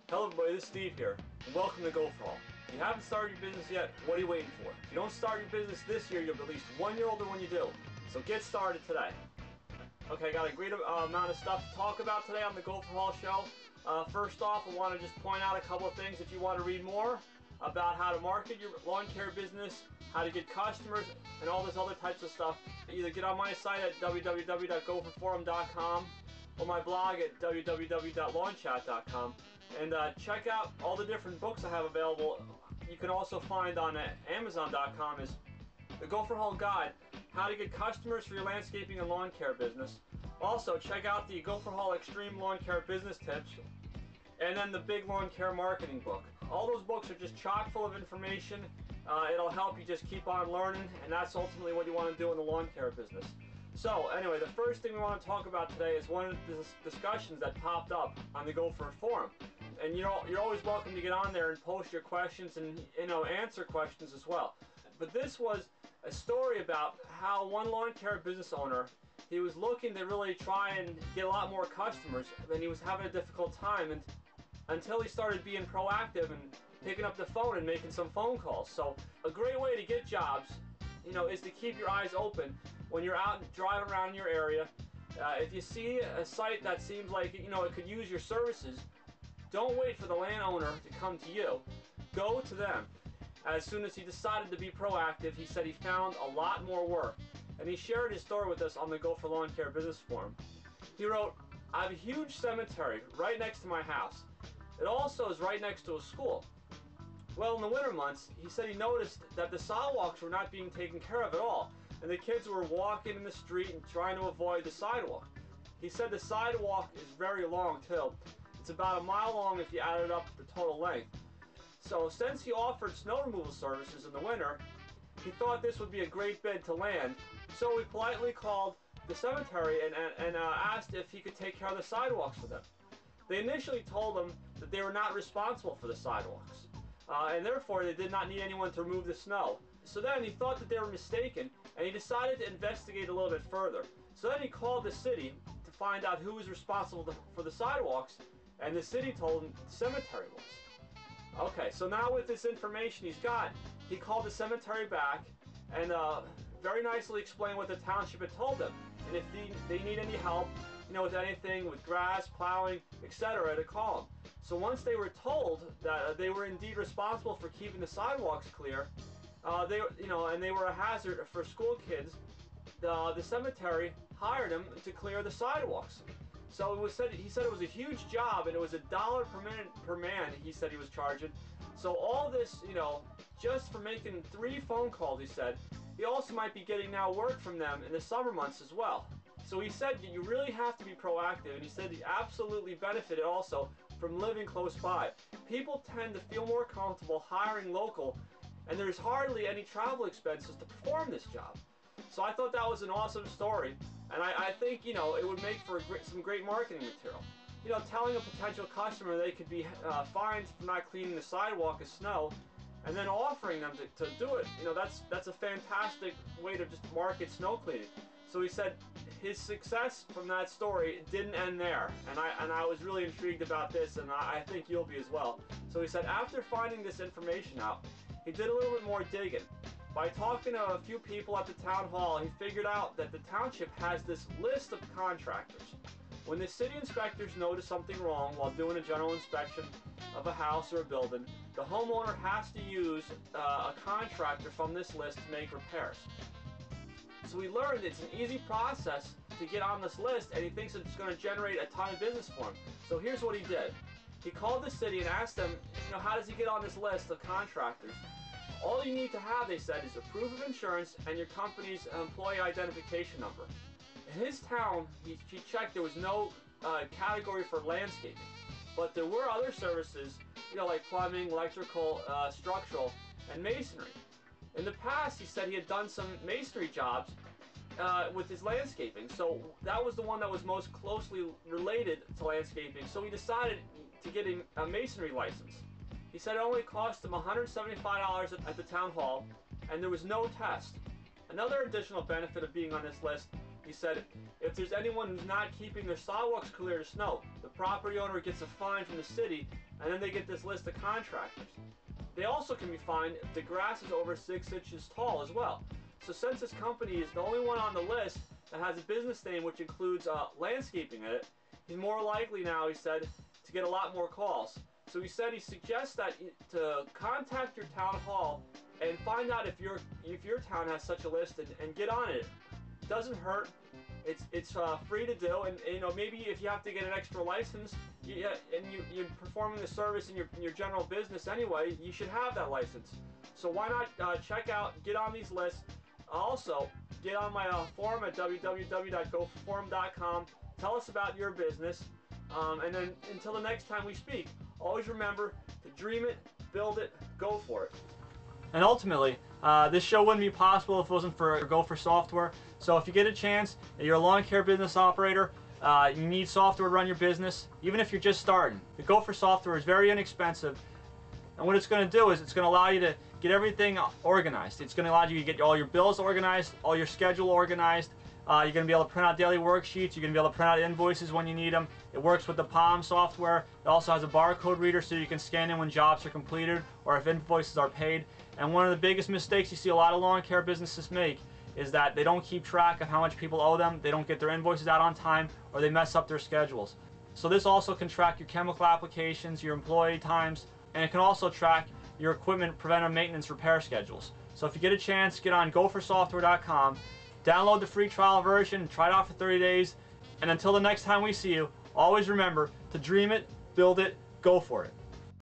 Hello everybody, this is Steve here, and welcome to Go For All. If you haven't started your business yet, what are you waiting for? If you don't start your business this year, you'll be at least 1 year older when you do. So get started today. Okay, I got a great amount of stuff to talk about today on the Go For All show. First off, I want to just point out a couple of things if you want to read more about how to market your lawn care business, how to get customers, and all this other types of stuff. Either get on my site at www.goforforum.com or my blog at www.lawnchat.com. And check out all the different books I have available. You can also find on Amazon.com is the Go For All Guide, how to get customers for your landscaping and lawn care business. Also, check out the Go For All Extreme Lawn Care Business Tips, and then the Big Lawn Care Marketing book. All those books are just chock full of information. It'll help you just keep on learning, and that's ultimately what you want to do in the lawn care business. So anyway, the first thing we want to talk about today is one of the discussions that popped up on the Go For Forum. And you're always welcome to get on there and post your questions and answer questions as well. But this was a story about how one lawn care business owner, he was looking to really try and get a lot more customers, and he was having a difficult time until he started being proactive and picking up the phone and making some phone calls. So a great way to get jobs, is to keep your eyes open when you're out driving around your area. If you see a site that seems like it could use your services, don't wait for the landowner to come to you. Go to them. As soon as he decided to be proactive, he said he found a lot more work. And he shared his story with us on the Go For Lawn Care Business Forum. He wrote, "I have a huge cemetery right next to my house. It also is right next to a school. Well, in the winter months, he said he noticed that the sidewalks were not being taken care of at all, and the kids were walking in the street and trying to avoid the sidewalk. He said the sidewalk is very long too. It's about a mile long if you added up the total length. So since he offered snow removal services in the winter, he thought this would be a great bid to land. So we politely called the cemetery and asked if he could take care of the sidewalks for them. They initially told him that they were not responsible for the sidewalks, and therefore they did not need anyone to remove the snow. So then he thought that they were mistaken, and he decided to investigate a little bit further. So then he called the city to find out who was responsible for the sidewalks, and the city told him the cemetery was. Okay, so now with this information he's got, he called the cemetery back and very nicely explained what the township had told them, and if they need any help, with anything, with grass, plowing, etc., to call them. So once they were told that they were indeed responsible for keeping the sidewalks clear, and they were a hazard for school kids, the cemetery hired them to clear the sidewalks. So he said it was a huge job, and it was $1 per man he said he was charging. So all this, just for making 3 phone calls, he said. He also might be getting now work from them in the summer months as well. So he said that you really have to be proactive, and he said he absolutely benefited also from living close by. People tend to feel more comfortable hiring local, and there's hardly any travel expenses to perform this job. So I thought that was an awesome story, and I think it would make for some great marketing material. Telling a potential customer they could be fined for not cleaning the sidewalk of snow, and then offering them to do it. That's a fantastic way to just market snow cleaning. So he said his success from that story didn't end there, and I was really intrigued about this, and I think you'll be as well. So he said after finding this information out, he did a little bit more digging. By talking to a few people at the town hall, he figured out that the township has this list of contractors. When the city inspectors notice something wrong while doing a general inspection of a house or a building, the homeowner has to use a contractor from this list to make repairs. So we learned it's an easy process to get on this list, and he thinks it's going to generate a ton of business for him. So here's what he did. He called the city and asked them, how does he get on this list of contractors? All you need to have, they said, is a proof of insurance and your company's employee identification number. In his town, he checked, there was no category for landscaping, but there were other services, like plumbing, electrical, structural, and masonry. In the past, he said he had done some masonry jobs with his landscaping, so that was the one that was most closely related to landscaping, so he decided to get a masonry license. He said it only cost him $175 at the town hall, and there was no test. Another additional benefit of being on this list He said, if there's anyone who's not keeping their sidewalks clear of snow, the property owner gets a fine from the city, and then they get this list of contractors. They also can be fined if the grass is over 6 inches tall as well. So since this company is the only one on the list that has a business name which includes landscaping in it, he's more likely now, he said, to get a lot more calls. So he said he suggests that to contact your town hall and find out if your town has such a list and get on it. It doesn't hurt. It's free to do, and you know, maybe if you have to get an extra license, you're performing the service in your general business anyway, you should have that license. So why not check out, get on these lists. Also, get on my forum at www.goforforum.com. Tell us about your business, and then until the next time we speak, always remember to dream it, build it, go for it. And ultimately, this show wouldn't be possible if it wasn't for Gopher Software. So if you get a chance, you're a lawn care business operator, you need software to run your business, even if you're just starting. The Gopher Software is very inexpensive, and what it's going to do is it's going to allow you to get everything organized. It's going to allow you to get all your bills organized, all your schedule organized. You're going to be able to print out daily worksheets. You're going to be able to print out invoices when you need them. It works with the Palm software. It also has a barcode reader so you can scan in when jobs are completed or if invoices are paid. And one of the biggest mistakes you see a lot of lawn care businesses make is that they don't keep track of how much people owe them, they don't get their invoices out on time, or they mess up their schedules. So this also can track your chemical applications, your employee times, and it can also track your equipment preventive maintenance repair schedules. So if you get a chance, get on gophersoftware.com, download the free trial version, try it out for 30 days, and until the next time we see you, always remember to dream it, build it, go for it.